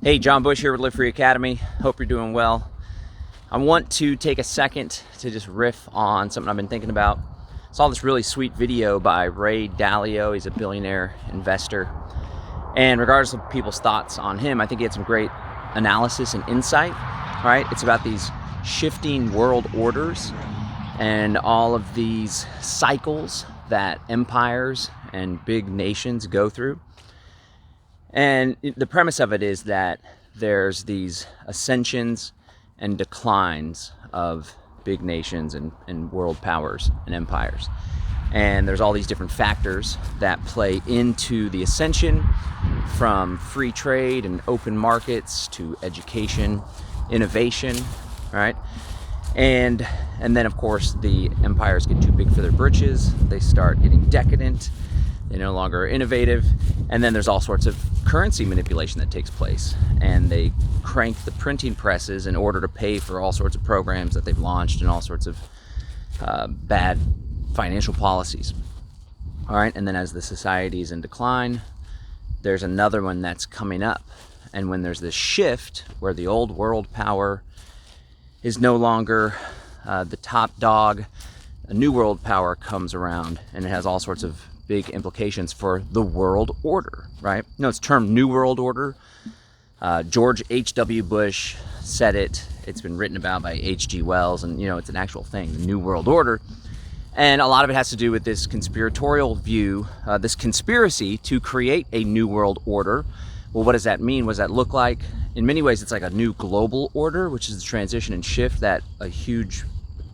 Hey, John Bush here with Live Free Academy. Hope you're doing well. I want to take a second to just riff on something I've been thinking about. Saw this really sweet video by Ray Dalio. He's a billionaire investor. And regardless of people's thoughts on him, I think he had some great analysis and insight, right? It's about these shifting world orders and all of these cycles that empires and big nations go through. And the premise of it is that there's these ascensions and declines of big nations and world powers and empires. And there's all these different factors that play into the ascension, from free trade and open markets to education, innovation, right? And then, of course, the empires get too big for their britches. They start getting decadent. They no longer are innovative. And then there's all sorts of currency manipulation that takes place. And they crank the printing presses in order to pay for all sorts of programs that they've launched and all sorts of bad financial policies. All right, and then as the society is in decline, there's another one that's coming up. And when there's this shift where the old world power is no longer the top dog, a new world power comes around, and it has all sorts of big implications for the world order, right? You know, it's termed New World Order. George H.W. Bush said it. It's been written about by H.G. Wells, and, you know, it's an actual thing, the New World Order. And a lot of it has to do with this conspiratorial view, this conspiracy to create a New World Order. Well, what does that mean? What does that look like? In many ways, it's like a new global order, which is the transition and shift that a huge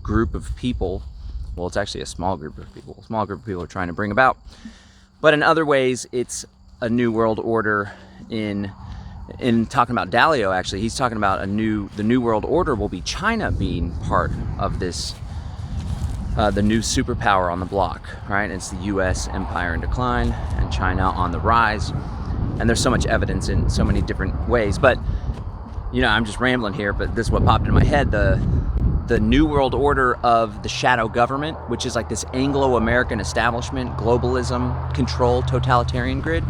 group of people, well, it's actually a small group of people are trying to bring about. But in other ways, it's a new world order. In talking about Dalio, actually, he's talking about the new world order will be China being part of this, the new superpower on the block, right? It's the U.S. empire in decline and China on the rise. And there's so much evidence in so many different ways. But, you know, I'm just rambling here, but this is what popped into my head. The New World Order of the shadow government, which is like this Anglo-American establishment, globalism, control, totalitarian grid.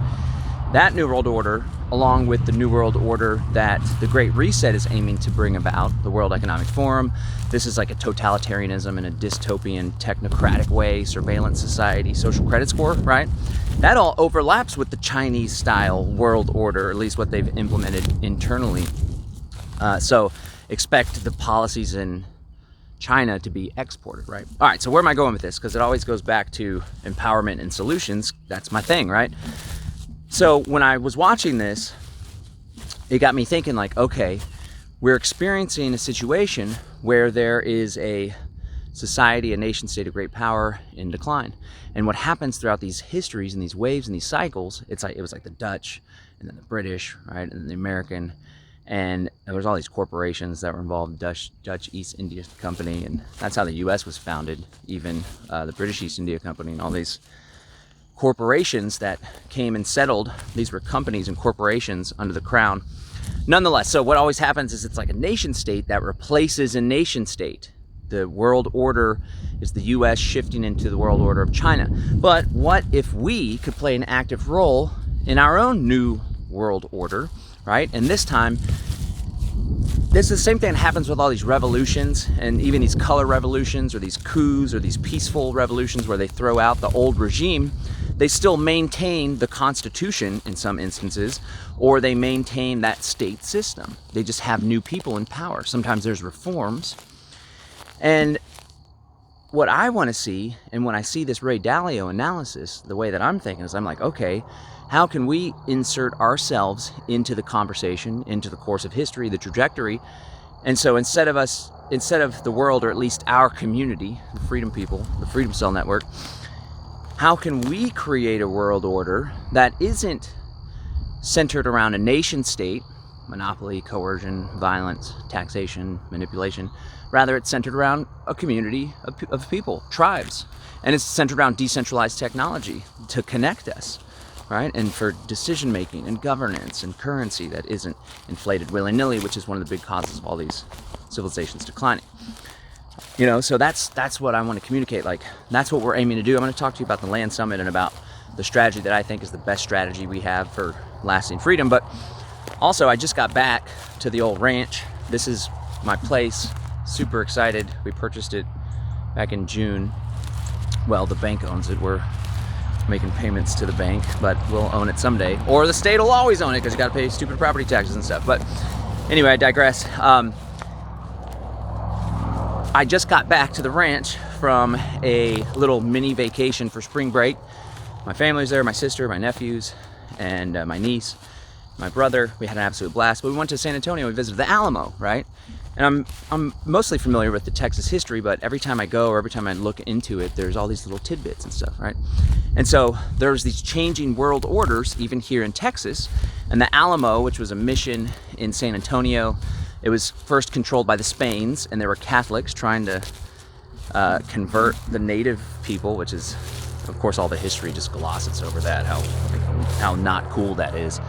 That New World Order, along with the New World Order that the Great Reset is aiming to bring about, the World Economic Forum, this is like a totalitarianism in a dystopian, technocratic way, surveillance society, social credit score, right? That all overlaps with the Chinese-style world order, at least what they've implemented internally. So expect the policies in China to be exported, right? All right, so where am I going with this? Because it always goes back to empowerment and solutions. That's my thing, right? So when I was watching this, it got me thinking, like, okay, we're experiencing a situation where there is a society, a nation state of great power in decline. And what happens throughout these histories and these waves and these cycles, it was like the Dutch and then the British, right, and then the American. And there was all these corporations that were involved, Dutch East India Company, and that's how the U.S. was founded, even the British East India Company, and all these corporations that came and settled. These were companies and corporations under the crown. Nonetheless, so what always happens is it's like a nation state that replaces a nation state. The world order is the U.S. shifting into the world order of China. But what if we could play an active role in our own new world order, right? And this time, this is the same thing that happens with all these revolutions, and even these color revolutions or these coups or these peaceful revolutions where they throw out the old regime. They still maintain the Constitution in some instances, or they maintain that state system. They just have new people in power. Sometimes there's reforms. And what I want to see, and when I see this Ray Dalio analysis, the way that I'm thinking is I'm like, okay, how can we insert ourselves into the conversation, into the course of history, the trajectory? And so instead of the world, or at least our community, the Freedom People, the Freedom Cell Network, how can we create a world order that isn't centered around a nation state, monopoly, coercion, violence, taxation, manipulation? Rather, it's centered around a community of people, tribes. And it's centered around decentralized technology to connect us, right? And for decision making and governance and currency that isn't inflated willy-nilly, which is one of the big causes of all these civilizations declining. You know, so that's what I want to communicate. Like, that's what we're aiming to do. I'm going to talk to you about the Land Summit and about the strategy that I think is the best strategy we have for lasting freedom. But Also, I just got back to the old ranch. This is my place. Super excited. We purchased it back in June. Well, the bank owns it. We're making payments to the bank, but we'll own it someday. Or the state will always own it because you got to pay stupid property taxes and stuff. But anyway, I digress. I just got back to the ranch from a little mini vacation for spring break. My family's there, my sister, my nephews, and my niece, my brother. We had an absolute blast. But we went to San Antonio. We visited the Alamo, right? And I'm mostly familiar with the Texas history, but every time I go or every time I look into it, there's all these little tidbits and stuff, right? And so there's these changing world orders, even here in Texas. And the Alamo, which was a mission in San Antonio, it was first controlled by the Spains, and they were Catholics trying to convert the native people, which is, of course, all the history just glosses over that, how not cool that is.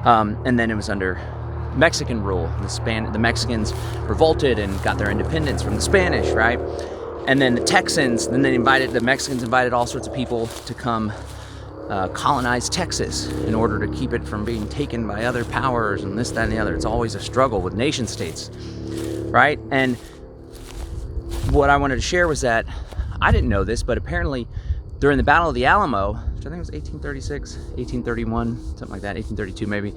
And then it was under Mexican rule. The Mexicans revolted and got their independence from the Spanish, right? And then the Mexicans invited all sorts of people to come colonize Texas in order to keep it from being taken by other powers and this, that, and the other. It's always a struggle with nation states, right? And what I wanted to share was that I didn't know this, but apparently during the Battle of the Alamo, which I think was 1836, 1831, something like that, 1832 maybe,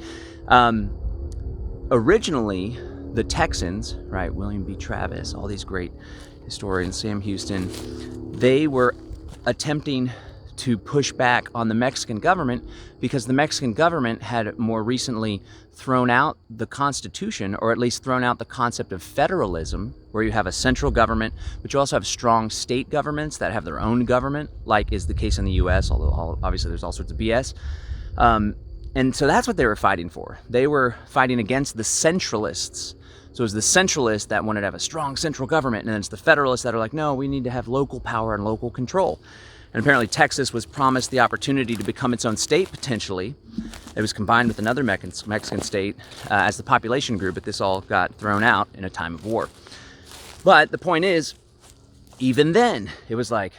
originally the Texans, right, William B. Travis, all these great historians, Sam Houston, they were attempting to push back on the Mexican government because the Mexican government had more recently thrown out the Constitution, or at least thrown out the concept of federalism, where you have a central government, but you also have strong state governments that have their own government, like is the case in the US, although obviously there's all sorts of BS. And so that's what they were fighting for. They were fighting against the centralists. So it was the centralists that wanted to have a strong central government, and then it's the federalists that are like, no, we need to have local power and local control. And apparently Texas was promised the opportunity to become its own state, potentially. It was combined with another Mexican state as the population grew, but this all got thrown out in a time of war. But the point is, even then, it was like,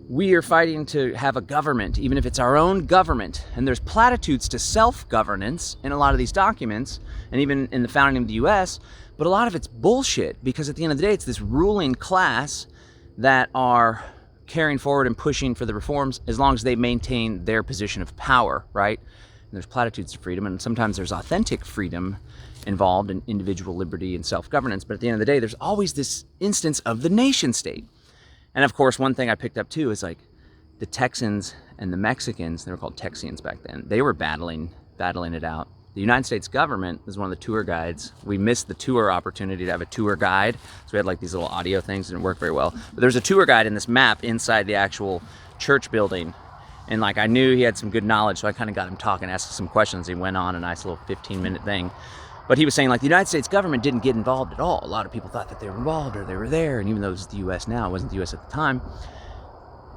we are fighting to have a government, even if it's our own government. And there's platitudes to self-governance in a lot of these documents, and even in the founding of the US, but a lot of it's bullshit, because at the end of the day, it's this ruling class that are carrying forward and pushing for the reforms as long as they maintain their position of power, right? And there's platitudes to freedom, and sometimes there's authentic freedom involved in individual liberty and self-governance, but at the end of the day, there's always this instance of the nation state. And of course, one thing I picked up too is like the Texans and the Mexicans, they were called Texians back then, they were battling it out. The United States government was one of the tour guides. We missed the tour opportunity to have a tour guide. So we had like these little audio things, didn't work very well. But there's a tour guide in this map inside the actual church building. And like I knew he had some good knowledge, so I kind of got him talking, asked some questions. He went on a nice little 15-minute thing. But he was saying like the United States government didn't get involved at all. A lot of people thought that they were involved or they were there. And even though it was the US now, it wasn't the US at the time.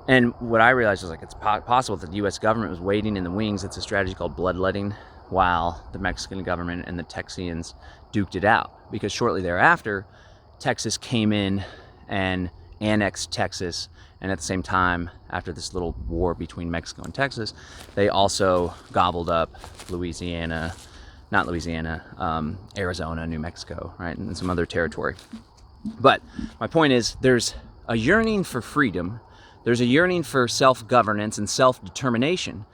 And what I realized was like it's possible that the US government was waiting in the wings. It's a strategy called bloodletting, while the Mexican government and the Texians duked it out. Because shortly thereafter, Texas came in and annexed Texas. And at the same time, after this little war between Mexico and Texas, they also gobbled up Arizona, New Mexico, right? And some other territory. But my point is, there's a yearning for freedom. There's a yearning for self-governance and self-determination.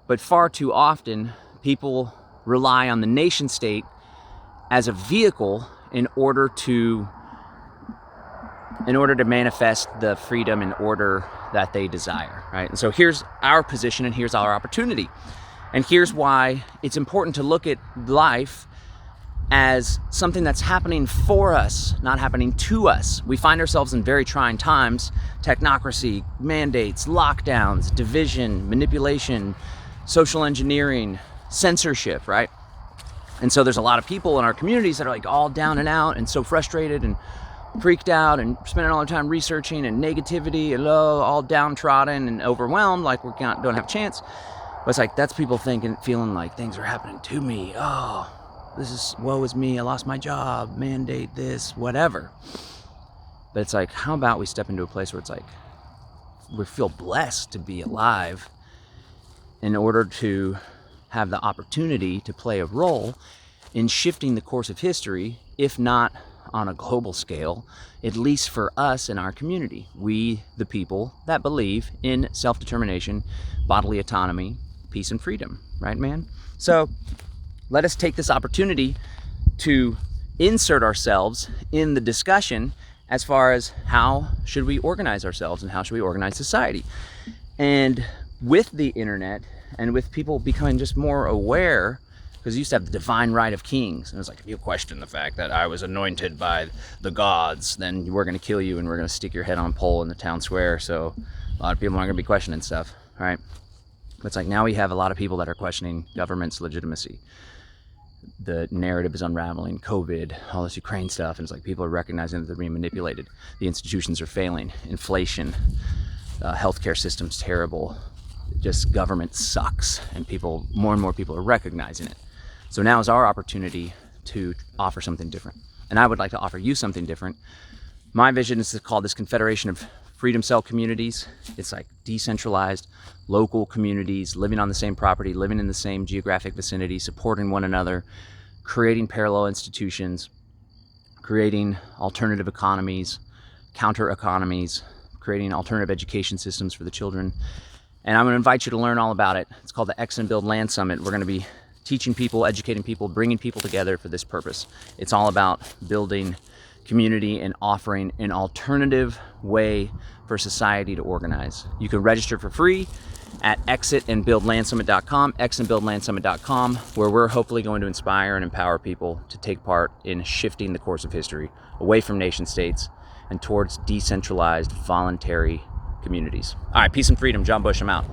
But far too often, people rely on the nation state as a vehicle in order to manifest the freedom and order that they desire, right? And so here's our position and here's our opportunity. And here's why it's important to look at life as something that's happening for us, not happening to us. We find ourselves in very trying times: technocracy, mandates, lockdowns, division, manipulation, social engineering, censorship, right? And so there's a lot of people in our communities that are like all down and out and so frustrated and freaked out and spending all their time researching and negativity and all downtrodden and overwhelmed, like we don't have a chance. But it's like that's people feeling like things are happening to me. Oh, woe is me, I lost my job, mandate this, whatever. But it's like, how about we step into a place where it's like we feel blessed to be alive in order to have the opportunity to play a role in shifting the course of history, if not on a global scale, at least for us in our community. We, the people that believe in self-determination, bodily autonomy, peace and freedom, right, man? So let us take this opportunity to insert ourselves in the discussion as far as how should we organize ourselves and how should we organize society. And with the internet and with people becoming just more aware, because you used to have the divine right of kings, and it was like, if you question the fact that I was anointed by the gods, then we're going to kill you and we're going to stick your head on a pole in the town square. So a lot of people aren't going to be questioning stuff, right? But it's like now we have a lot of people that are questioning government's legitimacy. The narrative is unraveling, COVID, all this Ukraine stuff, and it's like people are recognizing that they're being manipulated. The institutions are failing, inflation, healthcare system's terrible, just government sucks, and people, more and more people are recognizing it. So now is our opportunity to offer something different. And I would like to offer you something different. My vision is to call this Confederation of Freedom Cell Communities. It's like decentralized, local communities, living on the same property, living in the same geographic vicinity, supporting one another, creating parallel institutions, creating alternative economies, counter economies, creating alternative education systems for the children. And I'm going to invite you to learn all about it. It's called the X and Build Land Summit. We're going to be teaching people, educating people, bringing people together for this purpose. It's all about building community and offering an alternative way for society to organize. You can register for free at exitandbuildlandsummit.com, exitandbuildlandsummit.com, where we're hopefully going to inspire and empower people to take part in shifting the course of history away from nation states and towards decentralized, voluntary communities. All right, peace and freedom. John Bush, I'm out.